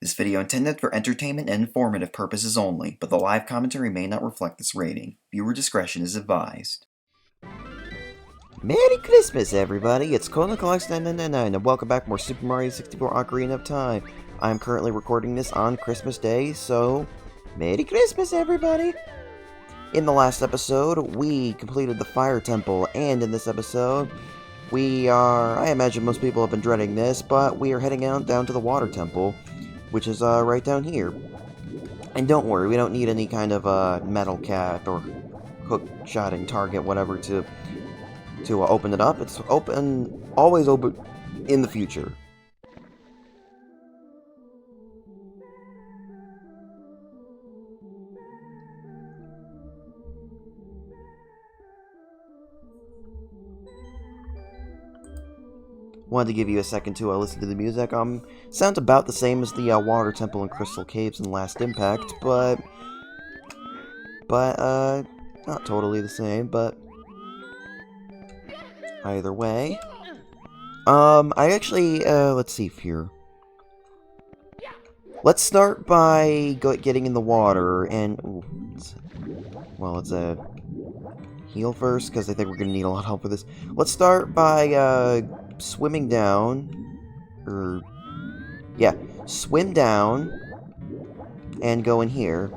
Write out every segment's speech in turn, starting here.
This video intended for entertainment and informative purposes only, but the live commentary may not reflect this rating. Viewer discretion is advised. Merry Christmas, everybody! It's Colin999, and welcome back to more Super Mario 64 Ocarina of Time. I'm currently recording this on Christmas Day, so Merry Christmas, everybody! In the last episode, we completed the Fire Temple, and in this episode, I imagine most people have been dreading this, but we are heading down to the Water Temple, which is right down here. And don't worry, we don't need any kind of metal cap or hook shotting target, whatever, to open it up. It's open, always open in the future. Wanted to give you a second to listen to the music. Sounds about the same as the Water Temple and Crystal Caves in Last Impact, but not totally the same, but either way. I actually, let's see here. Let's start by getting in the water, and, let's heal first, because I think we're going to need a lot of help with this. Let's start by, swimming down, swim down, and go in here,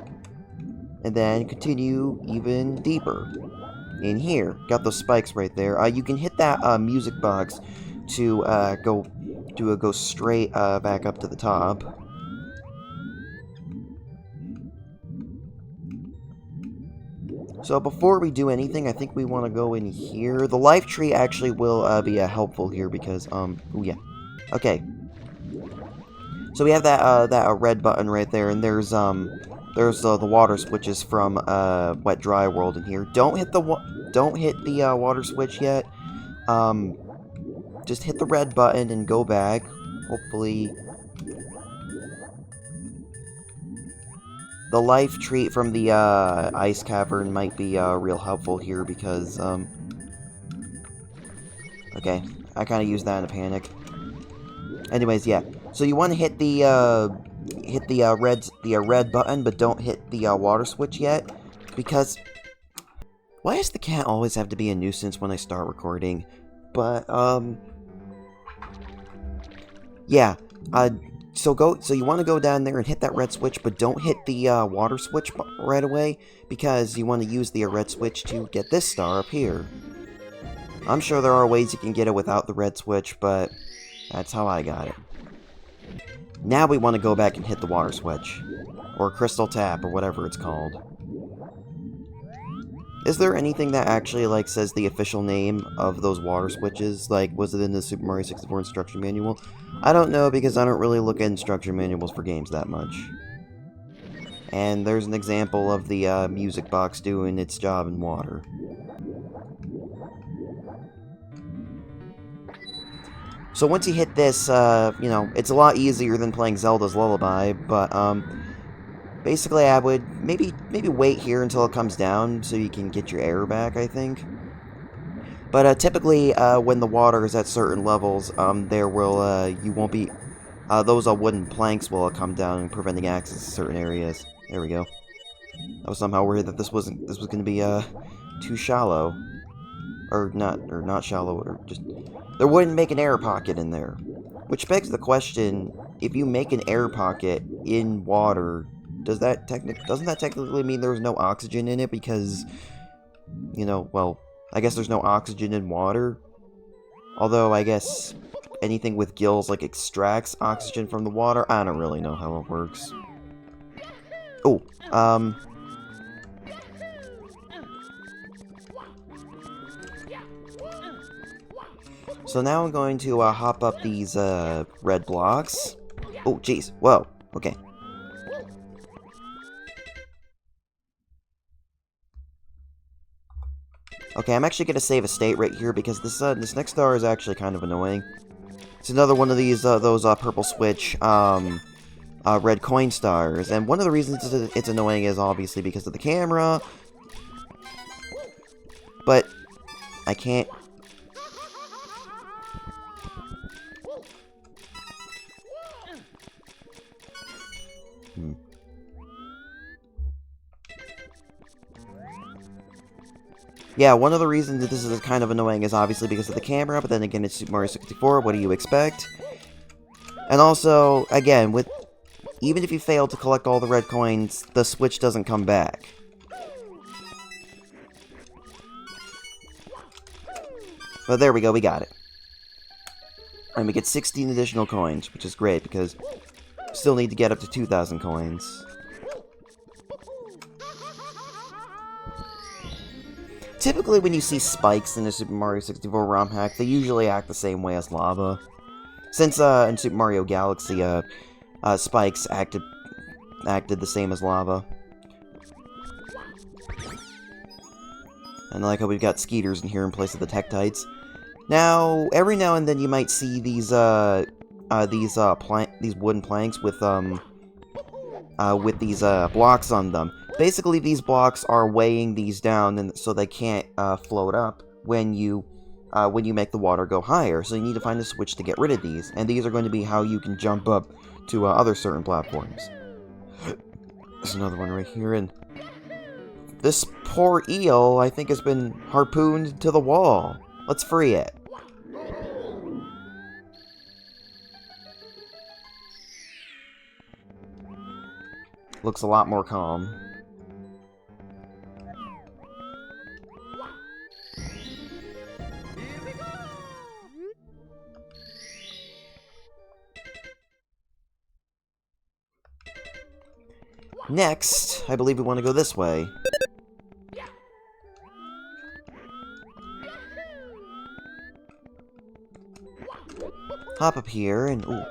and then continue even deeper. In here, got those spikes right there. You can hit that music box to go straight back up to the top. So before we do anything, I think we want to go in here. The life tree actually will be helpful here because okay. So we have that red button right there, and there's the water switches from Wet Dry World in here. Don't hit the water switch yet. Just hit the red button and go back. Hopefully, the life tree from the ice cavern might be real helpful here because okay, I kind of used that in a panic. Anyways, yeah. So you want to hit the red button, but don't hit the water switch yet, because why does the cat always have to be a nuisance when I start recording? But yeah. So you want to go down there and hit that red switch, but don't hit the water switch right away, because you want to use the red switch to get this star up here. I'm sure there are ways you can get it without the red switch, but that's how I got it. Now we want to go back and hit the water switch, or crystal tap, or whatever it's called. Is there anything that actually, like, says the official name of those water switches? Like, was it in the Super Mario 64 instruction manual? I don't know, because I don't really look at instruction manuals for games that much. And there's an example of the music box doing its job in water. So once you hit this, it's a lot easier than playing Zelda's Lullaby, but, basically, I would maybe wait here until it comes down so you can get your air back, I think. But typically, when the water is at certain levels, there will you won't be those wooden planks will come down, preventing access to certain areas. There we go. I was somehow worried that this was going to be too shallow, or not shallow, or just there wouldn't make an air pocket in there, which begs the question: if you make an air pocket in water, doesn't that technically mean there's no oxygen in it? Because, I guess there's no oxygen in water. Although, I guess anything with gills, like, extracts oxygen from the water. I don't really know how it works. Oh, so now I'm going to hop up these red blocks. Oh, jeez. Whoa. Okay. Okay, I'm actually going to save a state right here because this next star is actually kind of annoying. It's another one of those purple switch red coin stars, and one of the reasons it's annoying is obviously because of the camera. But I can't. Yeah, one of the reasons that this is kind of annoying is obviously because of the camera, but then again, it's Super Mario 64, what do you expect? And also, again, even if you fail to collect all the red coins, the Switch doesn't come back. But there we go, we got it. And we get 16 additional coins, which is great, because we still need to get up to 2,000 coins. Typically, when you see spikes in a Super Mario 64 ROM hack, they usually act the same way as lava. Since in Super Mario Galaxy, spikes acted the same as lava. And I like how we've got Skeeters in here in place of the Tektites. Now, every now and then you might see these wooden planks with these blocks on them. Basically, these blocks are weighing these down, and so they can't float up when you make the water go higher. So you need to find a switch to get rid of these, and these are going to be how you can jump up to other certain platforms. There's another one right here, and this poor eel, I think, has been harpooned to the wall. Let's free it. Looks a lot more calm. Next, I believe we want to go this way. Hop up here, and ooh.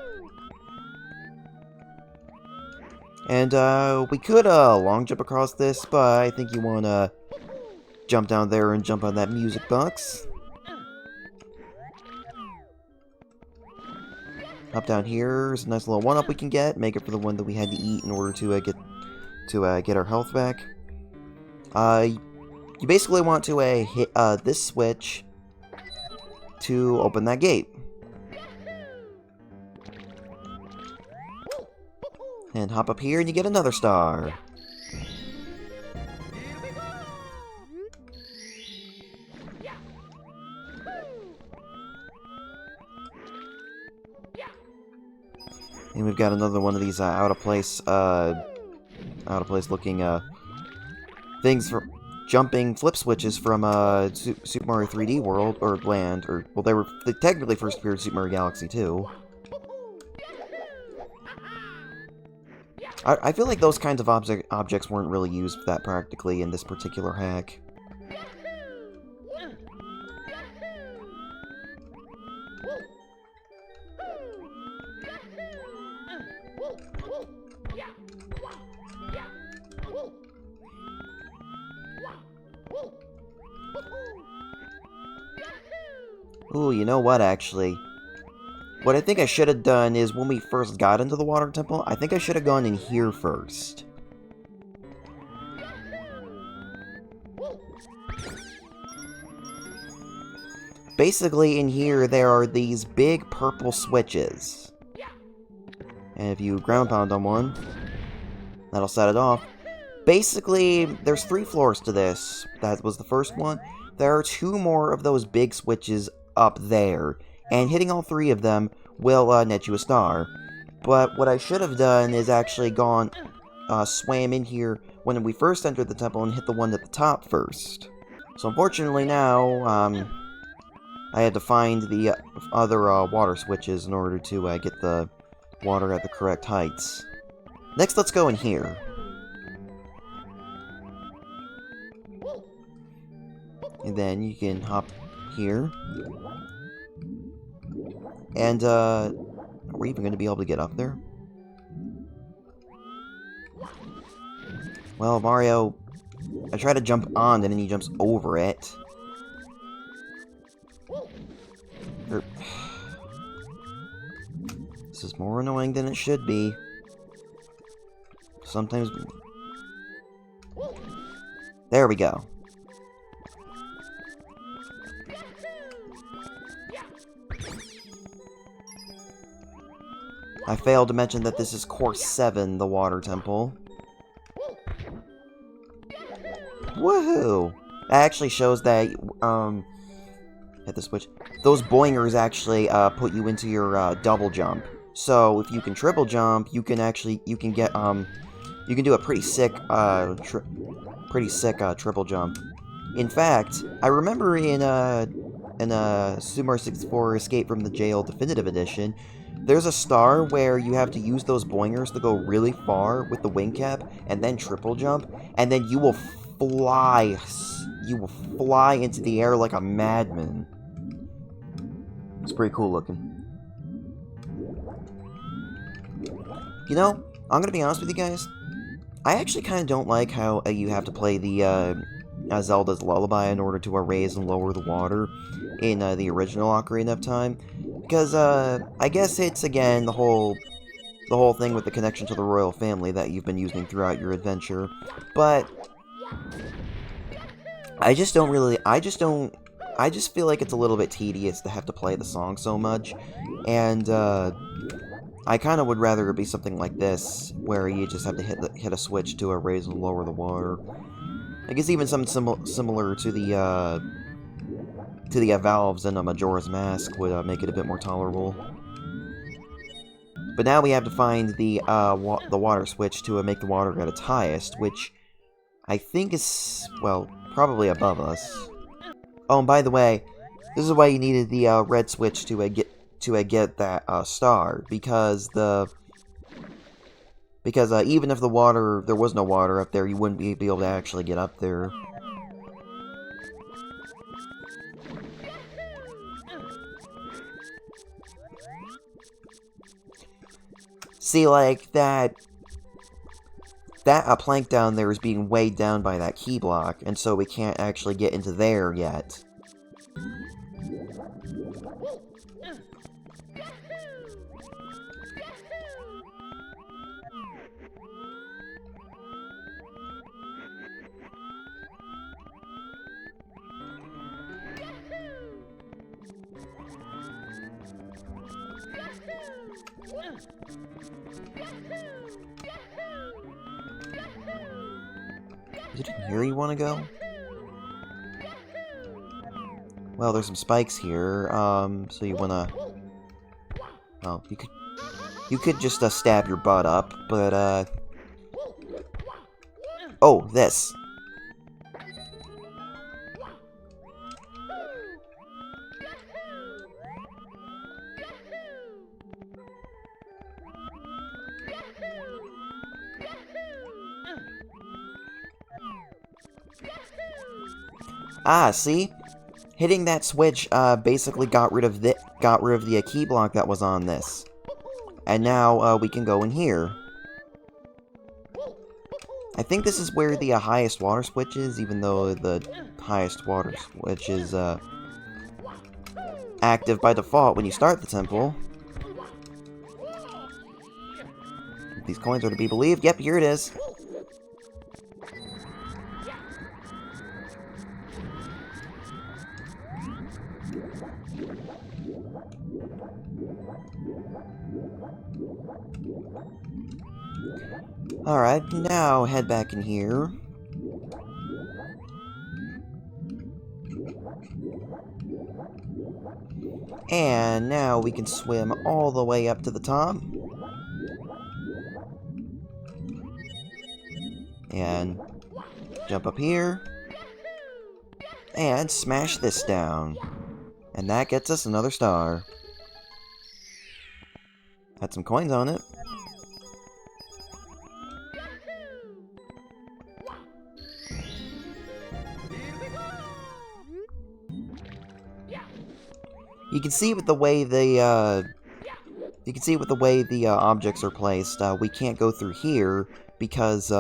And, we could, long jump across this, but I think you want to jump down there and jump on that music box. Hop down here. There's a nice little one-up we can get. Make it for the one that we had to eat in order to, get our health back. You basically want to, hit, this switch to open that gate. And hop up here and you get another star. And we've got another one of these out of place looking things for jumping flip switches from Super Mario 3D World or Land, or well, they technically first appeared in Super Mario Galaxy 2. I feel like those kinds of objects weren't really used that practically in this particular hack. Ooh, you know what, actually? What I think I should have done is, when we first got into the water temple, I think I should have gone in here first. Basically, in here, there are these big purple switches. And if you ground pound on one, that'll set it off. Basically, there's 3 floors to this. That was the first one. There are 2 more of those big switches up there, and hitting all 3 of them will net you a star. But what I should have done is actually swam in here when we first entered the temple and hit the one at the top first. So unfortunately now, I had to find the other water switches in order to get the water at the correct heights. Next, let's go in here. And then you can hop here. And, are we even going to be able to get up there? Well, Mario, I try to jump on and then he jumps over it. This is more annoying than it should be. Sometimes... There we go. I failed to mention that this is Course 7, the Water Temple. Woohoo! That actually shows that, hit the switch. Those boingers actually, put you into your, double jump. So, if you can triple jump, you can get, you can do a pretty sick, triple jump. In fact, I remember in Super Mario 64 Escape from the Jail Definitive Edition, there's a star where you have to use those boingers to go really far with the wing cap, and then triple jump, and then you will fly into the air like a madman. It's pretty cool looking. You know, I'm gonna be honest with you guys, I actually kind of don't like how you have to play the Zelda's Lullaby in order to raise and lower the water in the original Ocarina of Time, because I guess it's again the whole thing with the connection to the royal family that you've been using throughout your adventure, but I just feel like it's a little bit tedious to have to play the song so much, and I kind of would rather it be something like this, where you just have to hit a switch to raise and lower the water. I guess even something similar to the valves in a Majora's Mask would make it a bit more tolerable. But now we have to find the water switch to make the water at its highest, which I think is, well, probably above us. Oh, and by the way, this is why you needed the red switch to get that star, because even if there was no water up there, you wouldn't be able to actually get up there. See, like, that plank down there is being weighed down by that key block, and so we can't actually get into there yet. Is it in here you want to go? Well, there's some spikes here, so you wanna... Well, you could just stab your butt up, but, oh, this. Ah, see? Hitting that switch basically got rid of the key block that was on this. And now we can go in here. I think this is where the highest water switch is, even though the highest water switch is active by default when you start the temple. If these coins are to be believed, yep, here it is. Alright, now head back in here. And now we can swim all the way up to the top. And jump up here. And smash this down. And that gets us another star. Had some coins on it. You can see with the way the objects are placed, we can't go through here because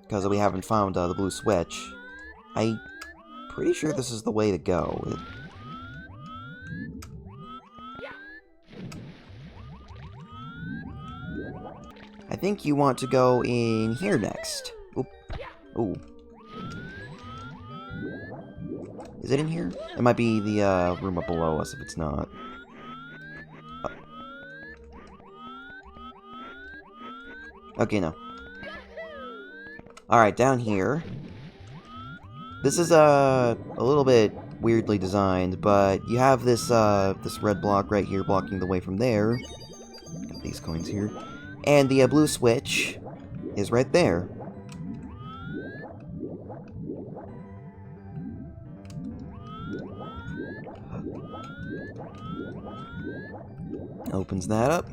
we haven't found the blue switch. I'm pretty sure this is the way to go. I think you want to go in here next. Oop. Ooh. Is it in here? It might be the room up below us if it's not. Okay, no. Alright, down here. This is a little bit weirdly designed, but you have this this red block right here blocking the way from there. Got these coins here. And the blue switch is right there. Opens that up.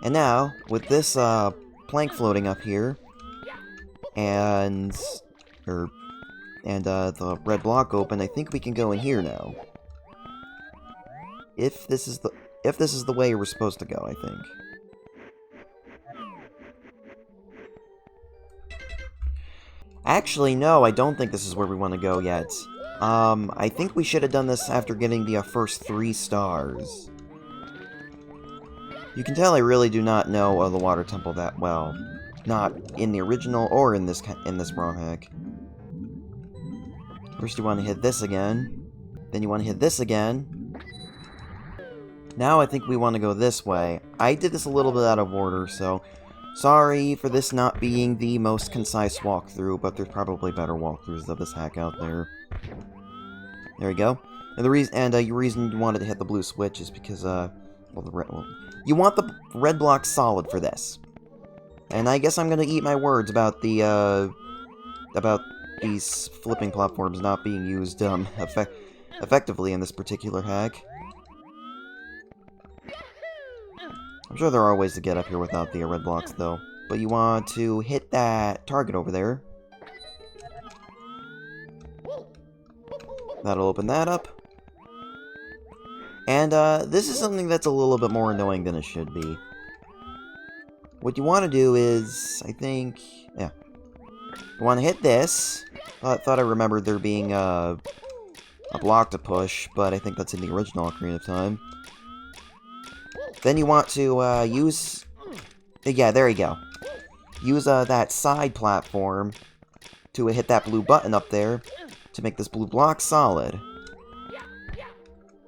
And now, with this plank floating up here, and the red block open, I think we can go in here now. If this is the way we're supposed to go, I think. Actually, no, I don't think this is where we want to go yet. I think we should have done this after getting the first 3 stars. You can tell I really do not know the water temple that well. Not in the original or in this ROM hack. First you want to hit this again. Then you want to hit this again. Now I think we want to go this way. I did this a little bit out of order, so sorry for this not being the most concise walkthrough, but there's probably better walkthroughs of this hack out there. There we go. And the reason you wanted to hit the blue switch is because you want the red block solid for this. And I guess I'm gonna eat my words about about these flipping platforms not being used effectively in this particular hack. I'm sure there are ways to get up here without the red blocks, though. But you want to hit that target over there. That'll open that up. And this is something that's a little bit more annoying than it should be. What you want to do is, I think, yeah. You want to hit this. I thought I remembered there being a block to push, but I think that's in the original Ocarina of Time. Then you want to use... Yeah, there you go. Use that side platform to hit that blue button up there to make this blue block solid.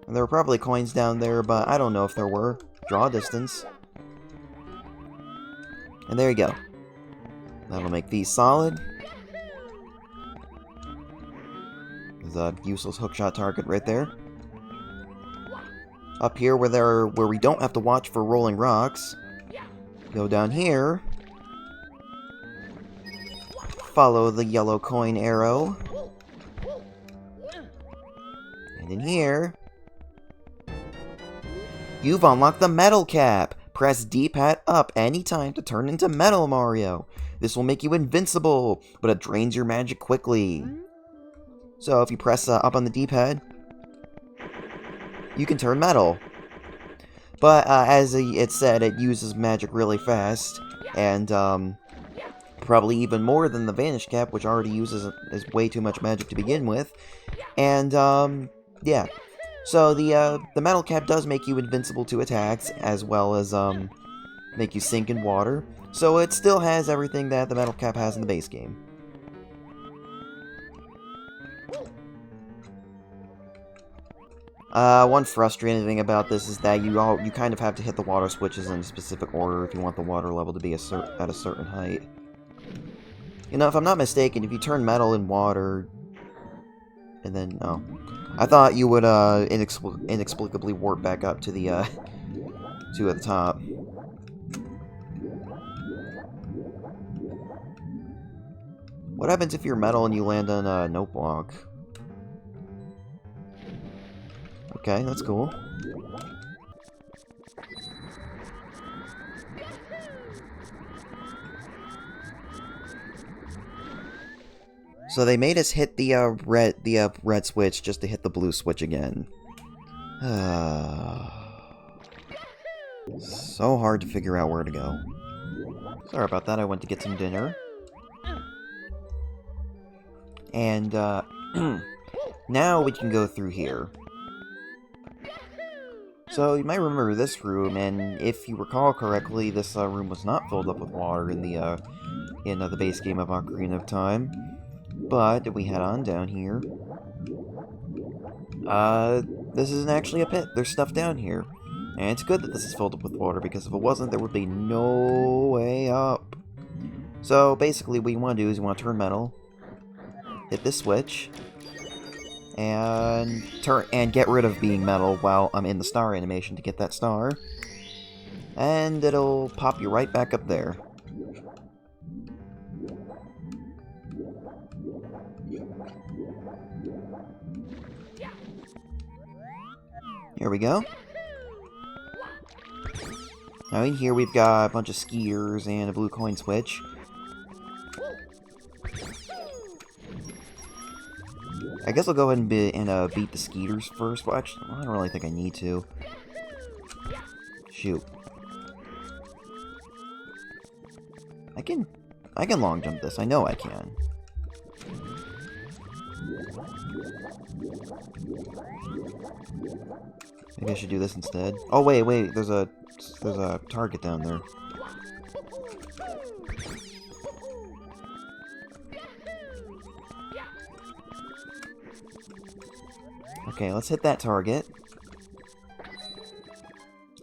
And there were probably coins down there, but I don't know if there were. Draw distance. And there you go. That'll make these solid. There's a useless hookshot target right there. Up here where we don't have to watch for rolling rocks. Go down here. Follow the yellow coin arrow. And in here, you've unlocked the metal cap. Press D-pad up anytime to turn into Metal Mario. This will make you invincible, but it drains your magic quickly. So if you press up on the D-pad, you can turn metal. But as it said, it uses magic really fast, and probably even more than the Vanish Cap, which already uses is way too much magic to begin with. And yeah. So the Metal Cap does make you invincible to attacks, as well as make you sink in water. So it still has everything that the Metal Cap has in the base game. One frustrating thing about this is that you kind of have to hit the water switches in a specific order if you want the water level to be at a certain height. You know, if I'm not mistaken, if you turn metal in water, and then I thought you would inexplicably warp back up to the to at the top. What happens if you're metal and you land on a note block? Okay, that's cool. So they made us hit the red switch just to hit the blue switch again. So hard to figure out where to go. Sorry about that, I went to get some dinner. And now we can go through here. So you might remember this room, and if you recall correctly, this room was not filled up with water in the base game of Ocarina of Time. But if we head on down here, this isn't actually a pit. There's stuff down here, and it's good that this is filled up with water because if it wasn't, there would be no way up. So basically, what you want to do is you want to turn metal, hit this switch, and get rid of being metal while I'm in the star animation to get that star, and it'll pop you right back up there. Here we go. Now in here we've got a bunch of skiers and a blue coin switch. I guess I'll go ahead and beat the skeeters first. Well, actually, I don't really think I need to. Shoot. I can long jump this. I know I can. Maybe I should do this instead. Oh wait, there's a target down there. Okay, let's hit that target.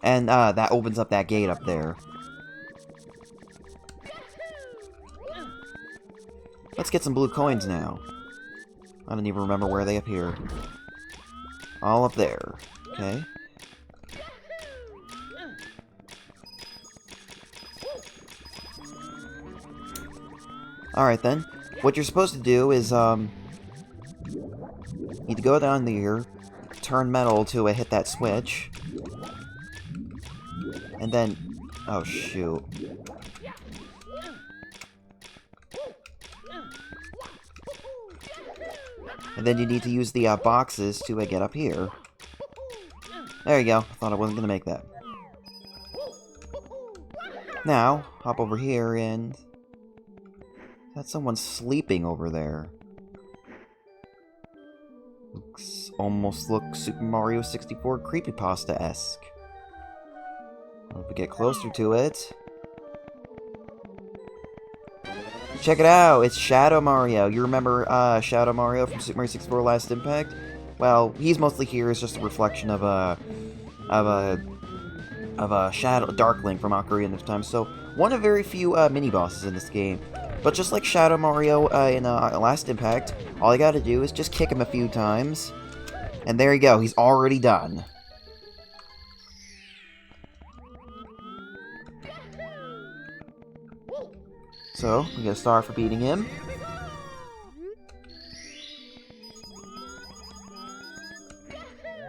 And that opens up that gate up there. Let's get some blue coins now. I don't even remember where they appear. All up there. Okay. Alright then. What you're supposed to do is, you need to go down here, turn metal to hit that switch, and then... oh, shoot. And then you need to use the boxes to get up here. There you go. I thought I wasn't going to make that. Now, hop over here and... that's someone sleeping over there. Almost looks Super Mario 64 creepypasta-esque. If we get closer to it... check it out! It's Shadow Mario! You remember Shadow Mario from Super Mario 64 Last Impact? Well, he's mostly here as just a reflection of a Shadow Dark Link from Ocarina of Time. So one of very few mini bosses in this game. But just like Shadow Mario in Last Impact, all you gotta do is just kick him a few times, and there you go. He's already done. So we get a star for beating him.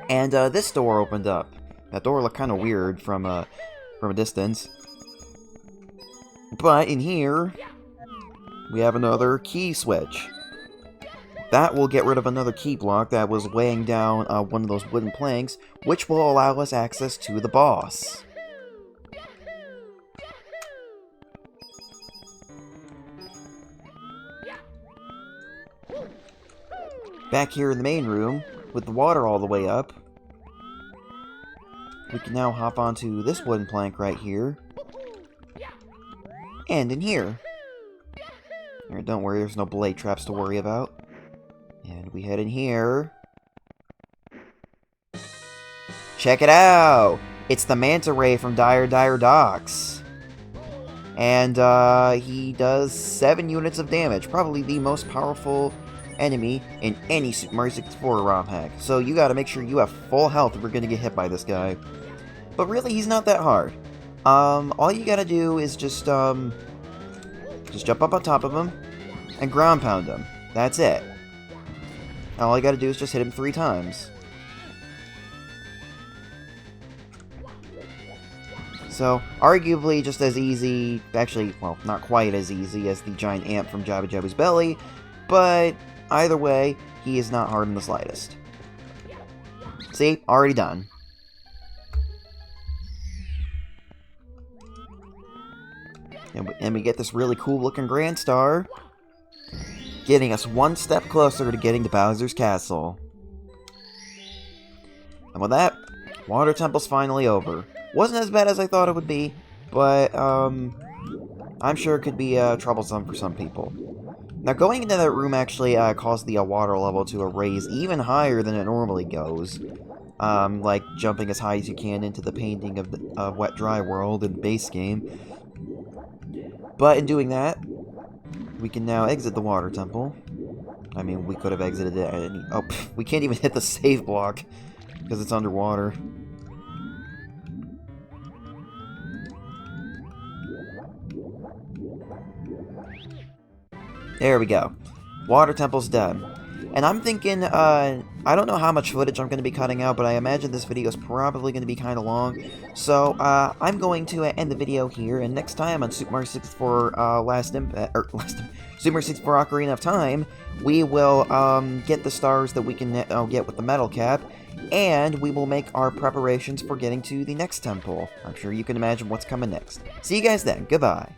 And this door opened up. That door looked kind of weird from a distance. But in here, we have another key switch. That will get rid of another key block that was weighing down one of those wooden planks, which will allow us access to the boss. Back here in the main room, with the water all the way up, we can now hop onto this wooden plank right here. And in here. Alright, don't worry, there's no blade traps to worry about. And we head in here. Check it out! It's the Manta Ray from Dire Docks. And he does 7 units of damage. Probably the most powerful enemy in any Super Mario 64 ROM hack. So you gotta make sure you have full health if you're gonna get hit by this guy. But really, he's not that hard. All you gotta do is just jump up on top of him and ground pound him. That's it. All you gotta do is just hit him 3 times. So, arguably just as easy, actually, well, not quite as easy as the giant ant from Jabba Jabba's belly, but either way, he is not hard in the slightest. See? Already done. And we get this really cool looking Grand Star, getting us one step closer to getting to Bowser's Castle. And with that, Water temple's finally over. Wasn't as bad as I thought it would be, but, I'm sure it could be, troublesome for some people. Now, going into that room actually, caused the water level to raise even higher than it normally goes. Like jumping as high as you can into the painting of the Wet Dry World in base game. But in doing that, we can now exit the water temple. I mean, we could have exited it at any... Oh, we can't even hit the save block because it's underwater. There we go. Water temple's done. And I'm thinking, I don't know how much footage I'm going to be cutting out, but I imagine this video is probably going to be kind of long. So, I'm going to end the video here, and next time on Super Mario 64, Super Mario 64 Ocarina of Time, we will, get the stars that we can get with the metal cap, and we will make our preparations for getting to the next temple. I'm sure you can imagine what's coming next. See you guys then. Goodbye.